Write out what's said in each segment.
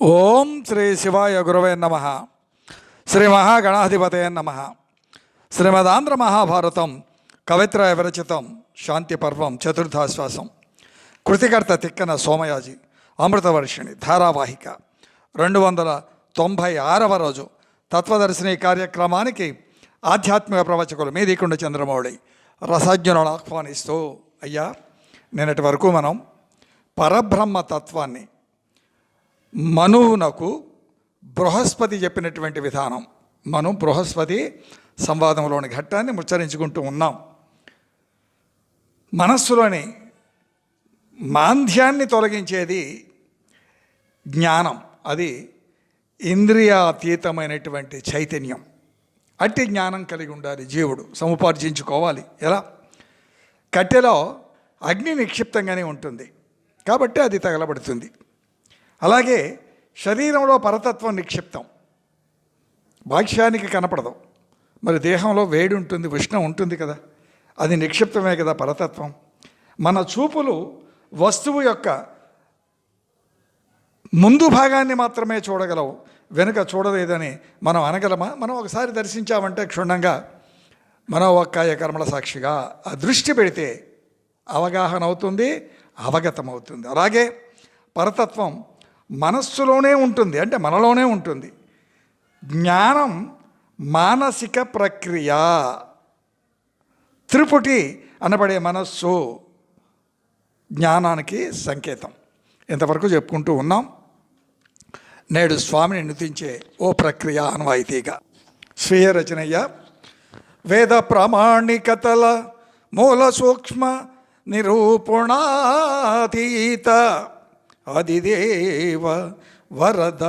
ఓం శ్రీ శివాయ గురవే నమ. శ్రీ మహాగణాధిపతయ నమ. శ్రీమదాంధ్ర మహాభారతం కవిత్రయ విరచితం శాంతి పర్వం చతుర్థాశ్వాసం. కృతికర్త తిక్కన సోమయాజి అమృతవర్షిణి ధారావాహిక 296వ రోజు తత్వదర్శిని కార్యక్రమానికి ఆధ్యాత్మిక ప్రవచకులు మీదికుండ చంద్రమౌళి రసజ్ఞులను ఆహ్వానిస్తూ, అయ్యా నిన్నటి వరకు మనం పరబ్రహ్మ తత్వాన్ని మనువునకు బృహస్పతి చెప్పినటువంటి విధానం, మనం బృహస్పతి సంవాదంలోని ఘట్టాన్ని ముచ్చరించుకుంటూ ఉన్నాం. మనస్సులోని మాంద్యాన్ని తొలగించేది జ్ఞానం, అది ఇంద్రియాతీతమైనటువంటి చైతన్యం. అట్టి జ్ఞానం కలిగి ఉండాలి జీవుడు, సముపార్జించుకోవాలి. ఎలా? కట్టెలో అగ్ని నిక్షిప్తంగానే ఉంటుంది కాబట్టి అది తగలబడుతుంది. అలాగే శరీరంలో పరతత్వం నిక్షిప్తం, భాష్యానికి కనపడదు. మరి దేహంలో వేడి ఉంటుంది, ఉష్ణం ఉంటుంది కదా, అది నిక్షిప్తమే కదా పరతత్వం. మన చూపులు వస్తువు యొక్క ముందు భాగాన్ని మాత్రమే చూడగలవు, వెనుక చూడలేదని మనం అనగలమా? మనం ఒకసారి దర్శించామంటే క్షుణ్ణంగా మనోవాక్కాయ కర్మల సాక్షిగా ఆ దృష్టి పెడితే అవగాహన అవుతుంది, అవగతమవుతుంది. అలాగే పరతత్వం మనస్సులోనే ఉంటుంది, అంటే మనలోనే ఉంటుంది. జ్ఞానం మానసిక ప్రక్రియ. త్రిపుటి అనబడే మనస్సు జ్ఞానానికి సంకేతం. ఇంతవరకు చెప్పుకుంటూ ఉన్నాం. నేడు స్వామిని నుతించే ఓ ప్రక్రియ అన్వాయితీగా స్వీయ రచనయ్య. వేద ప్రామాణికతల మూల సూక్ష్మ నిరూపణాతీత ఆదిదేవ వరద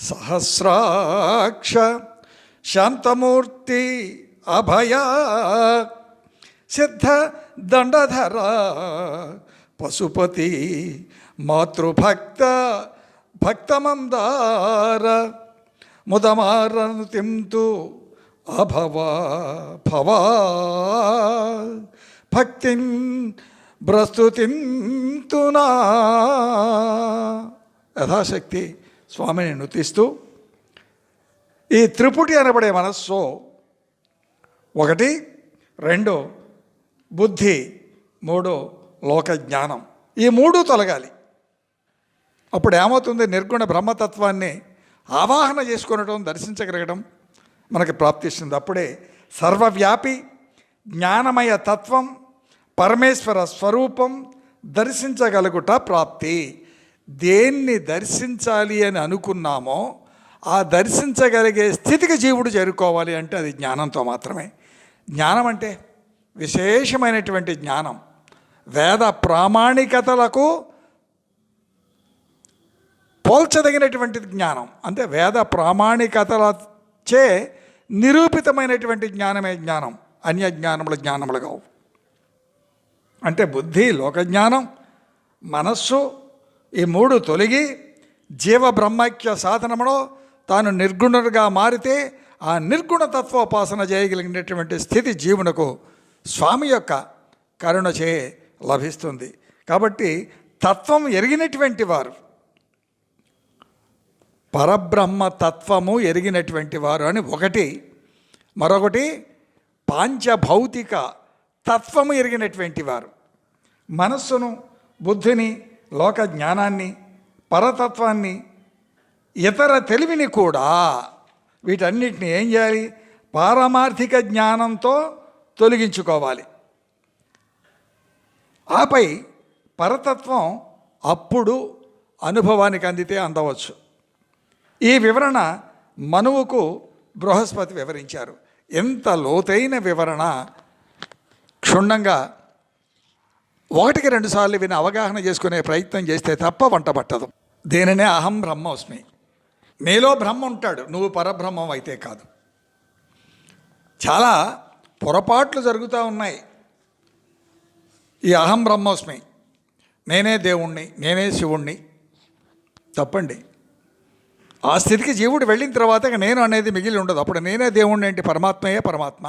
సహస్రాక్ష శాంతమూర్తి అభయ సిద్ధ దండధర పశుపతి మాతృభక్త భక్తమందార ముదమారను తింతు అభవా భవా భక్తిన్ ప్రస్తుతింతునా. యథాశక్తి స్వామిని నుతిస్తూ ఈ త్రిపుటి అనబడే మనస్సు 1, 2 బుద్ధి, 3 లోక జ్ఞానం, ఈ 3 తొలగాలి. అప్పుడు ఏమవుతుంది? నిర్గుణ బ్రహ్మతత్వాన్ని ఆవాహన చేసుకునడం, దర్శించగలగడం మనకి ప్రాప్తిస్తుంది. అప్పుడే సర్వవ్యాపి జ్ఞానమయ తత్వం, పరమేశ్వర స్వరూపం దర్శించగలుగుట ప్రాప్తి. దేన్ని దర్శించాలి అని అనుకున్నామో ఆ దర్శించగలిగే స్థితికి జీవుడు చేరుకోవాలి అంటే అది జ్ఞానంతో మాత్రమే. జ్ఞానం అంటే విశేషమైనటువంటి జ్ఞానం, వేద ప్రామాణికతలకు పోల్చదగినటువంటి జ్ఞానం. అంటే వేద ప్రామాణికతలచే నిరూపితమైనటువంటి జ్ఞానమే జ్ఞానం, అన్య జ్ఞానముల జ్ఞానములు కావు. అంటే బుద్ధి, లోకజ్ఞానం, మనస్సు, ఈ 3 తొలగి జీవ బ్రహ్మైక్య సాధనములో తాను నిర్గుణుడుగా మారితే ఆ నిర్గుణ తత్వోపాసన చేయగలిగినటువంటి స్థితి జీవునకు స్వామి యొక్క కరుణ చే లభిస్తుంది. కాబట్టి తత్వం ఎరిగినటువంటి వారు, పరబ్రహ్మ తత్వము ఎరిగినటువంటి వారు అని ఒకటి, మరొకటి పాంచభౌతిక తత్వము ఎరిగినటువంటి వారు. మనస్సును, బుద్ధిని, లోక జ్ఞానాన్ని, పరతత్వాన్ని, ఇతర తెలివిని కూడా, వీటన్నిటిని ఏం చేయాలి? పారమార్థిక జ్ఞానంతో తొలగించుకోవాలి. ఆపై పరతత్వం అప్పుడు అనుభవానికి అందితే అందవచ్చు. ఈ వివరణ మనువుకు బృహస్పతి వివరించారు. ఎంత లోతైన వివరణ! క్షుణ్ణంగా 1కి 2 సార్లు విని అవగాహన చేసుకునే ప్రయత్నం చేస్తే తప్ప వంట పట్టదు. దేనినే అహం బ్రహ్మోస్మి, నీలో బ్రహ్మ ఉంటాడు, నువ్వు పరబ్రహ్మం అయితే కాదు. చాలా పొరపాట్లు జరుగుతూ ఉన్నాయి. ఈ అహం బ్రహ్మోస్మి, నేనే దేవుణ్ణి, నేనే శివుణ్ణి, తప్పండి. ఆ స్థితికి జీవుడు వెళ్ళిన తర్వాత ఇక నేను అనేది మిగిలి ఉండదు. అప్పుడు నేనే దేవుణ్ణి ఏంటి? పరమాత్మయే పరమాత్మ,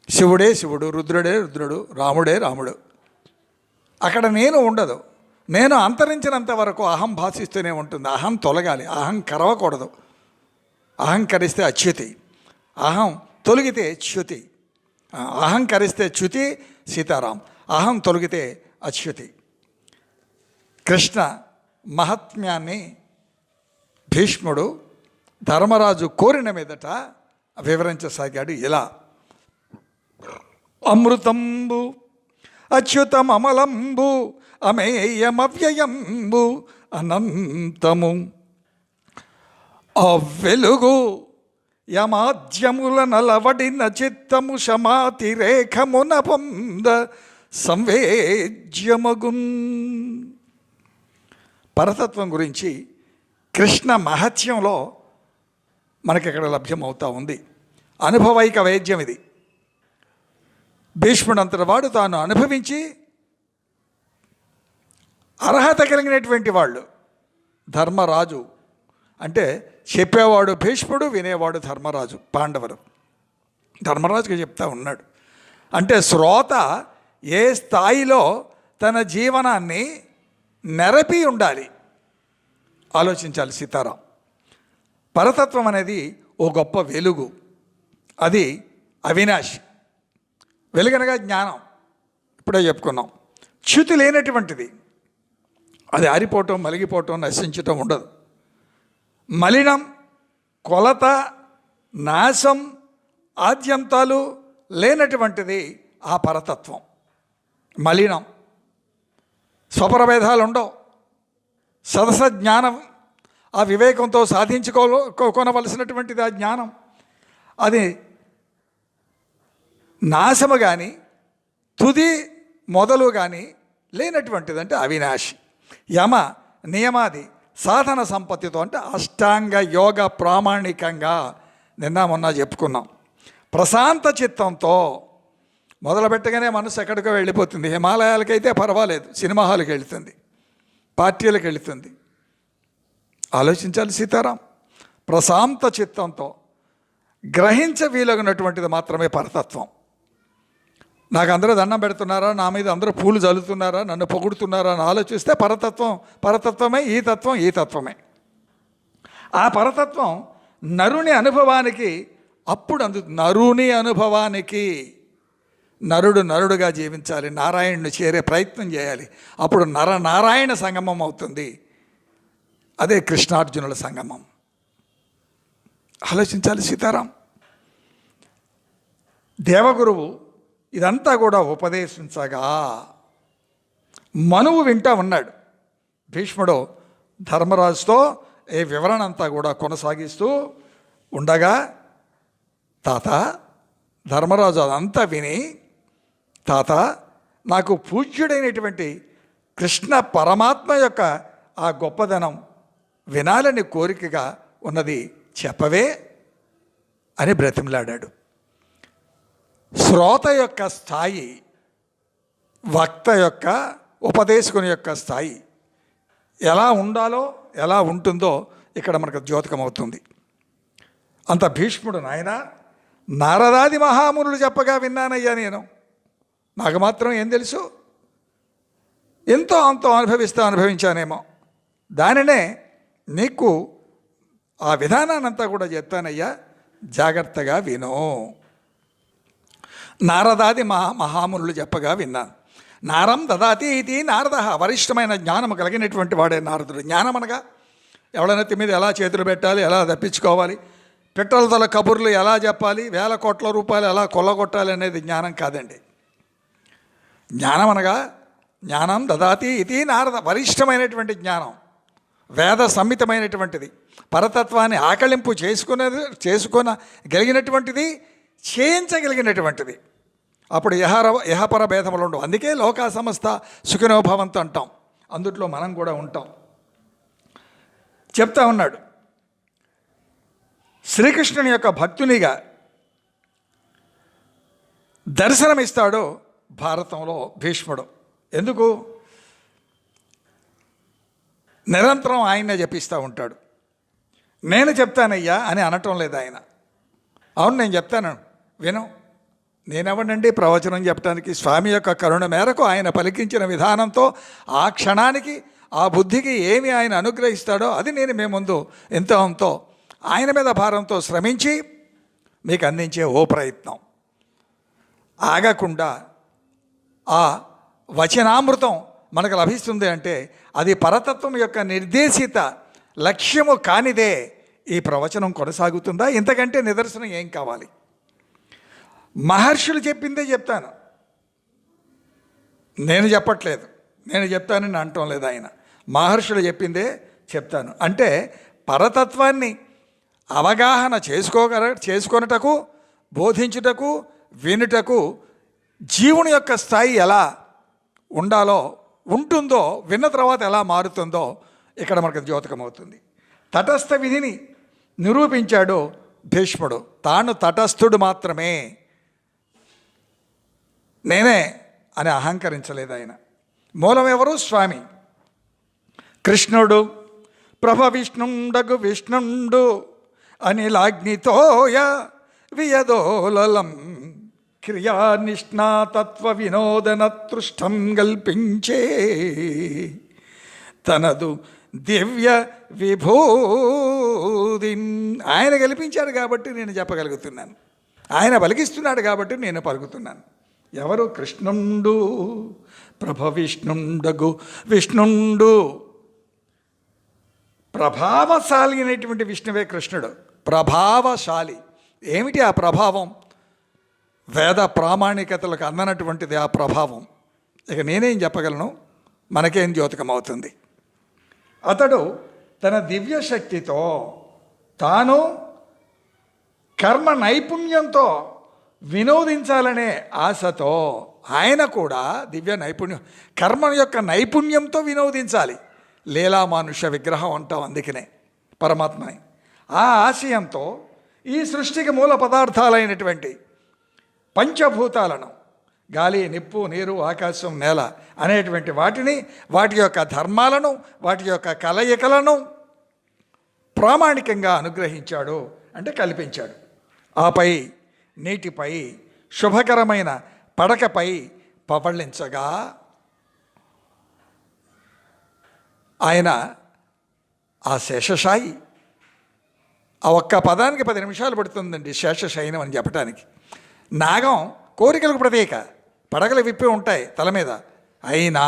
శివుడే శివుడు, రుద్రుడే రుద్రుడు, రాముడే రాముడు. అక్కడ నేను ఉండదు. నేను అంతరించినంత వరకు అహం భాషిస్తూనే ఉంటుంది. అహం తొలగాలి, అహం కరవకూడదు. అహంకరిస్తే అచ్యుతి, అహం తొలగితే చ్యుతి. అహంకరిస్తే చ్యుతి సీతారాం, అహం తొలగితే అచ్యుతి. కృష్ణ మహాత్మ్యాన్ని భీష్ముడు ధర్మరాజు కోరిన మీదట వివరించసాగాడు ఇలా: అమృతంబు అచ్యుతమలంబు అమేయమవ్యయంబు అనంతము వెలుగు యమాద్యముల నలవడిన చిత్తము శమాతి రేఖమున పొంద సంవేద్యమగున్. పరతత్వం గురించి కృష్ణ మహత్యంలో మనకి ఇక్కడ లభ్యమవుతూ ఉంది. అనుభవైక వైద్యం ఇది. భీష్ముడంతటి వాడు తాను అనుభవించి అర్హత కలిగినటువంటి వాళ్ళు. ధర్మరాజు అంటే చెప్పేవాడు భీష్ముడు, వినేవాడు ధర్మరాజు. పాండవులు ధర్మరాజుకి చెప్తా ఉన్నాడు. అంటే శ్రోత ఏ స్థాయిలో తన జీవనాన్ని నెరపి ఉండాలి ఆలోచించాలి సీతారాం. పరతత్వం అనేది ఓ గొప్ప వెలుగు, అది అవినాశి. వెలుగనగా జ్ఞానం, ఇప్పుడే చెప్పుకున్నాం. చ్యుతి లేనటువంటిది, అది ఆరిపోవటం, మలిగిపోవటం, నశించటం ఉండదు. మలినం, కొలత, నాశం, ఆద్యంతాలు లేనటువంటిది ఆ పరతత్వం. మలినం, స్వపరభేదాలు ఉండవు. సదస జ్ఞానం, ఆ వివేకంతో సాధించుకోనవలసినటువంటిది ఆ జ్ఞానం. అది నాశము కానీ తుది మొదలు కానీ లేనటువంటిది, అంటే అవినాశి. యమ నియమాది సాధన సంపత్తితో, అంటే అష్టాంగ యోగ ప్రామాణికంగా నిన్న మొన్న చెప్పుకున్నాం. ప్రశాంత చిత్తంతో మొదలుపెట్టగానే మనసు ఎక్కడికో వెళ్ళిపోతుంది. హిమాలయాలకైతే పర్వాలేదు, సినిమా హాల్కి వెళుతుంది, పార్టీలకు వెళుతుంది. ఆలోచించాలి సీతారాం. ప్రశాంత చిత్తంతో గ్రహించ వీలగినటువంటిది మాత్రమే పరతత్వం. నాకు అందరూ దండం పెడుతున్నారా, నా మీద అందరూ పూలు చల్లుతున్నారా, నన్ను పొగుడుతున్నారా అని ఆలోచిస్తే పరతత్వమే, ఈ తత్వం ఈ తత్వమే. ఆ పరతత్వం నరుని అనుభవానికి అప్పుడు నరుని అనుభవానికి నరుడు నరుడుగా జీవించాలి, నారాయణుని చేరే ప్రయత్నం చేయాలి. అప్పుడు నారాయణ సంగమం అవుతుంది. అదే కృష్ణార్జునుల సంగమం. ఆలోచించాలి సీతారాం. దేవగురువు ఇదంతా కూడా ఉపదేశించగా మనువు వింటా ఉన్నాడు. భీష్ముడు ధర్మరాజుతో ఈ వివరణ అంతా కూడా కొనసాగిస్తూ ఉండగా తాత, ధర్మరాజు అదంతా విని, తాత నాకు పూజ్యుడైనటువంటి కృష్ణ పరమాత్మ యొక్క ఆ గొప్పదనం వినాలని కోరికగా ఉన్నది, చెప్పవే అని బ్రతిమలాడాడు. శ్రోత యొక్క స్థాయి, వక్త యొక్క, ఉపదేశకుని యొక్క స్థాయి ఎలా ఉండాలో, ఎలా ఉంటుందో ఇక్కడ మనకు ద్యోతకం అవుతుంది. అంత భీష్ముడు, నాయన నారదాది మహామునులు చెప్పగా విన్నానయ్యా, నేను నాకు మాత్రం ఏం తెలుసు, ఎంతో అంతో అనుభవించానేమో, దానినే నీకు ఆ విధానాన్నంతా కూడా చెప్తానయ్యా, జాగ్రత్తగా విను. నారదాది మహామునులు చెప్పగా విన్నాను. నారం దదాతి ఇది నారద, వరిష్టమైన జ్ఞానం కలిగినటువంటి వాడే నారదుడు. జ్ఞానం అనగా ఎవడనెత్తి మీద ఎలా చేతులు పెట్టాలి, ఎలా తప్పించుకోవాలి, పిట్టలతల కబుర్లు ఎలా చెప్పాలి, వేల కోట్ల రూపాయలు ఎలా కొల్లగొట్టాలి అనేది జ్ఞానం కాదండి. జ్ఞానం అనగా జ్ఞానం దదాతి ఇది నారద, వరిష్టమైనటువంటి జ్ఞానం, వేద సంహితమైనటువంటిది, పరతత్వాన్ని ఆకళింపు చేసుకోగలిగినటువంటిది, చేయించగలిగినటువంటిది. అప్పుడు యహపర భేదములు ఉండవు. అందుకే లోకా సమస్త సుఖినోభవంతో అంటాం. అందుట్లో మనం కూడా ఉంటాం. చెప్తా ఉన్నాడు, శ్రీకృష్ణుని యొక్క భక్తునిగా దర్శనమిస్తాడు భారతంలో భీష్ముడు. ఎందుకు? నిరంతరం ఆయన్నే జపిస్తూ ఉంటాడు. నేను చెప్తానయ్యా అని అనటం లేదు ఆయన. అవును నేను చెప్తాను, విను, నేనెవనండి ప్రవచనం చెప్పడానికి? స్వామి యొక్క కరుణ మేరకు ఆయన పలికించిన విధానంతో ఆ క్షణానికి ఆ బుద్ధికి ఏమి ఆయన అనుగ్రహిస్తాడో అది నేను మీ ముందు ఎంతో అంతో ఆయన మీద భారంతో శ్రమించి మీకు అందించే ఓ ప్రయత్నం. ఆగకుండా ఆ వచనామృతం మనకు లభిస్తుంది అంటే అది పరతత్వం యొక్క నిర్దేశిత లక్ష్యము కానిదే ఈ ప్రవచనం కొనసాగుతుందా? ఇంతకంటే నిదర్శనం ఏం కావాలి? మహర్షులు చెప్పిందే చెప్తాను, నేను చెప్పట్లేదు. నేను చెప్తానని అంటం లేదు ఆయన. మహర్షులు చెప్పిందే చెప్తాను అంటే పరతత్వాన్ని అవగాహన చేసుకొనుటకు, బోధించుటకు, వినుటకు జీవుని యొక్క స్థాయి ఎలా ఉంటుందో, విన్న తర్వాత ఎలా మారుతుందో ఇక్కడ మనకు ద్యోతకమవుతుంది. తటస్థ విధిని నిరూపించాడు భీష్ముడు. తాను తటస్థుడు మాత్రమే, నేనే అని అహంకరించలేదు ఆయన. మూలం ఎవరు? స్వామి కృష్ణుడు. ప్రభ విష్ణుండగు విష్ణుండు అనిలాగ్నితోయ వియదోలలం క్రియానిష్ణాతత్వ వినోదన తృష్టం కల్పించే తనదు దివ్య విభూది. ఆయన కల్పించాడు కాబట్టి నేను చెప్పగలుగుతున్నాను, ఆయన పలికిస్తున్నాడు కాబట్టి నేను పలుకుతున్నాను. ఎవరు? కృష్ణుండు. ప్రభ విష్ణుండగు విష్ణుండు. ప్రభావశాలి అయినటువంటి విష్ణువే కృష్ణుడు. ప్రభావశాలి. ఏమిటి ఆ ప్రభావం? వేద ప్రామాణికతలకు అందనటువంటిది ఆ ప్రభావం. ఇక నేనేం చెప్పగలను? మనకేం ద్యోతకమవుతుంది? అతడు తన దివ్య శక్తితో, తాను కర్మ నైపుణ్యంతో వినోదించాలనే ఆశతో ఆయన కూడా దివ్య నైపుణ్యం, కర్మ యొక్క నైపుణ్యంతో వినోదించాలి. లీలామానుష విగ్రహం అంటాం అందుకనే పరమాత్మని. ఆ ఆశయంతో ఈ సృష్టికి మూల పదార్థాలైనటువంటి పంచభూతాలను, గాలి, నిప్పు, నీరు, ఆకాశం, నేల అనేటువంటి వాటిని, వాటి యొక్క ధర్మాలను, వాటి యొక్క కలయికలను ప్రామాణికంగా అనుగ్రహించాడు అంటే కల్పించాడు. ఆపై నీటిపై శుభకరమైన పడకపై పవళించగా ఆయన ఆ శేషశాయి, ఆ ఒక్క పదానికి 10 నిమిషాలు పడుతుందండి శేషశయనం అని చెప్పడానికి. నాగం కోరికలకు ప్రతీక, పడగలు విప్పి ఉంటాయి తల మీద. అయినా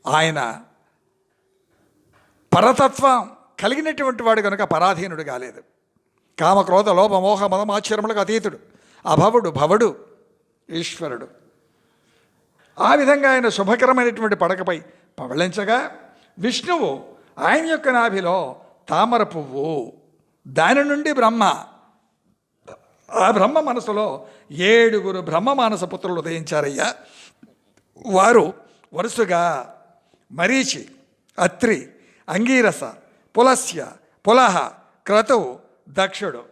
ఆయన పరతత్వం కలిగినటువంటి వాడు కనుక పరాధీనుడు కాలేదు. కామక్రోధ లోభ మోహ మదమాశ్చర్యములకు అతీతుడు, అభవుడు, భవుడు, ఈశ్వరుడు. ఆ విధంగా ఆయన శుభకరమైనటువంటి పడకపై పవళించగా విష్ణువు ఆయన యొక్క నాభిలో తామర పువ్వు, దాని నుండి బ్రహ్మ, ఆ బ్రహ్మ మనసులో 7 బ్రహ్మ మానస పుత్రులు ఉదయించారయ్యా. వారు వరుసగా మరీచి, అత్రి, అంగీరస, పులస్య, పులహ, క్రతువు, దక్షుడు.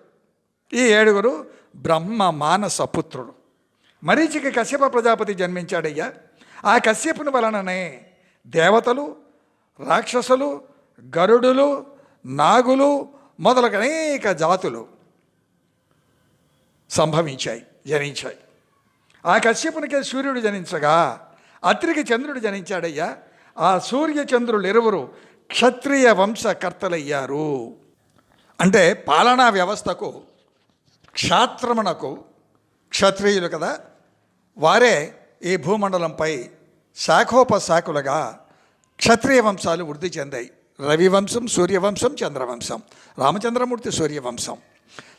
ఈ 7 బ్రహ్మ మానస పుత్రుడు. మరీచికి కశ్యప ప్రజాపతి జన్మించాడయ్యా. ఆ కశ్యపుని వలననే దేవతలు, రాక్షసులు, గరుడులు, నాగులు మొదలగు అనేక జాతులు సంభవించాయి, జనించాయి. ఆ కశ్యపునికే సూర్యుడు జనించగా అత్రికి చంద్రుడు జనించాడయ్యా. ఆ సూర్యచంద్రులు ఇరువురు క్షత్రియ వంశకర్తలయ్యారు. అంటే పాలనా వ్యవస్థకు, క్షాత్రమునకు క్షత్రియులు కదా, వారే ఈ భూమండలంపై శాఖోపశాఖలుగా క్షత్రియ వంశాలు వృద్ధి చెందాయి. రవివంశం, సూర్యవంశం, చంద్రవంశం. రామచంద్రమూర్తి సూర్యవంశం.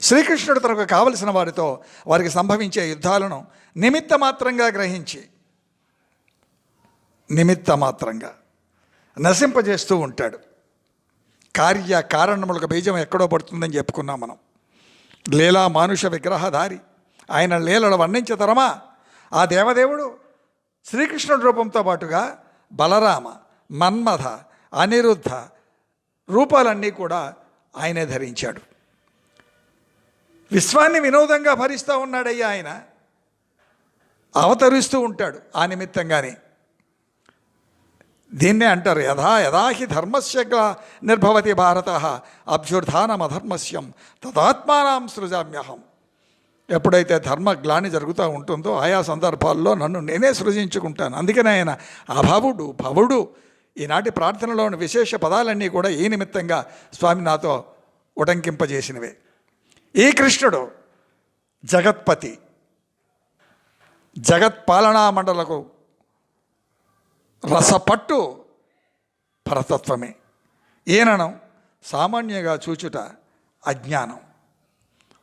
శ్రీకృష్ణుడు తనకు కావలసిన వారితో వారికి సంభవించే యుద్ధాలను నిమిత్తమాత్రంగా గ్రహించి నిమిత్తమాత్రంగా నశింపజేస్తూ ఉంటాడు. కార్యకారణములకు బీజం ఎక్కడో పడుతుందని చెప్పుకున్నాం మనం. లీలా మానుష విగ్రహధారి ఆయన లీలలు వర్ణించతరమా? ఆ దేవదేవుడు శ్రీకృష్ణుడి రూపంతో పాటుగా బలరామ, మన్మథ, అనిరుద్ధ రూపాలన్నీ కూడా ఆయనే ధరించాడు. విశ్వాన్ని వినోదంగా భరిస్తూ ఉన్నాడయ్యా ఆయన. అవతరిస్తూ ఉంటాడు ఆ నిమిత్తంగానే. దీన్నే అంటారు యథాహి ధర్మస్య నిర్భవతి భారత అభ్యుర్ధానమధర్మస్యం తదాత్మానం సృజామ్యహం. ఎప్పుడైతే ధర్మ గ్లాని జరుగుతూ ఉంటుందో ఆయా సందర్భాల్లో నన్ను నేనే సృజించుకుంటాను. అందుకనే ఆయన అభవుడు భవుడు ఈనాటి ప్రార్థనలోని విశేష పదాలన్నీ కూడా ఈ నిమిత్తంగా స్వామి నాతో ఉటంకింపజేసినవే. ఈ కృష్ణుడు జగత్పతి, జగత్పాలనా మండలకు రసపట్టు పరతత్వమే. ఈయనను సామాన్యంగా చూచుట అజ్ఞానం.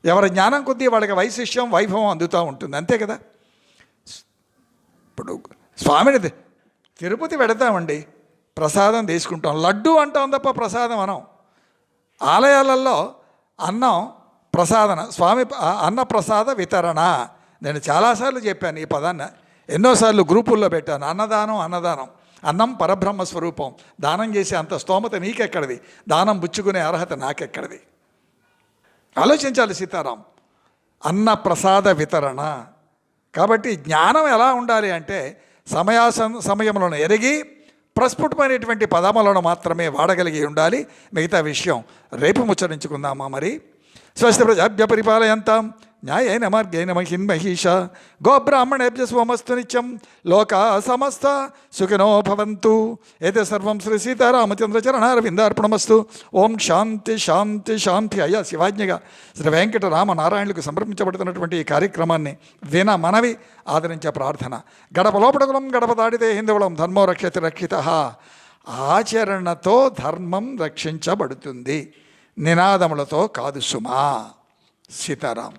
ఎవరి జ్ఞానం కొద్దీ వాళ్ళకి వైశిష్యం వైభవం అందుతూ ఉంటుంది, అంతే కదా. ఇప్పుడు స్వామిని తిరుపతి పెడతామండి, ప్రసాదం తీసుకుంటాం, లడ్డు అంటాం తప్ప ప్రసాదం అనం. ఆలయాలలో అన్నం ప్రసాదన, స్వామి అన్న ప్రసాద వితరణ. నేను చాలాసార్లు చెప్పాను ఈ పదాన్ని, ఎన్నోసార్లు గ్రూపుల్లో పెట్టాను. అన్నదానం అన్నదానం, అన్నం పరబ్రహ్మ స్వరూపం. దానం చేసే అంత స్తోమత నీకెక్కడిది, దానం పుచ్చుకునే అర్హత నాకెక్కడిది. ఆలోచించాలి సీతారాం. అన్న ప్రసాద వితరణ. కాబట్టి జ్ఞానం ఎలా ఉండాలి అంటే సమయములను ఎరిగి ప్రస్ఫుటమైనటువంటి పదములను మాత్రమే వాడగలిగి ఉండాలి. మిగతా విషయం రేపు ముచ్చరించుకుందామా మరి. స్వస్తి ప్రజాభ్య పరిపాలయంతాం న్యాయేన మార్గేణ మహిన్మహీష గోబ్రాహ్మణేభ్య స్వమస్తు నిత్యం లోకా సమస్త సుఖినో భవంతు. ఏతే సర్వం శ్రీ సీతారామచంద్ర చరణారవిందార్పణమస్తు. ఓం శాంతి శాంతి శాంతి. అయ్యా శివాజ్ఞగా శ్రీ వెంకటరామ నారాయణులకు సమర్పించబడుతున్నటువంటి ఈ కార్యక్రమాన్ని విన మనవి ఆదరించే ప్రార్థన. గడప లోపడకులం గడప దాడితే హిందువులం ధర్మో రక్షతి రక్షిత. ఆచరణతో ధర్మం రక్షించబడుతుంది, నినాదములతో కాదు సుమా. సీతారాం.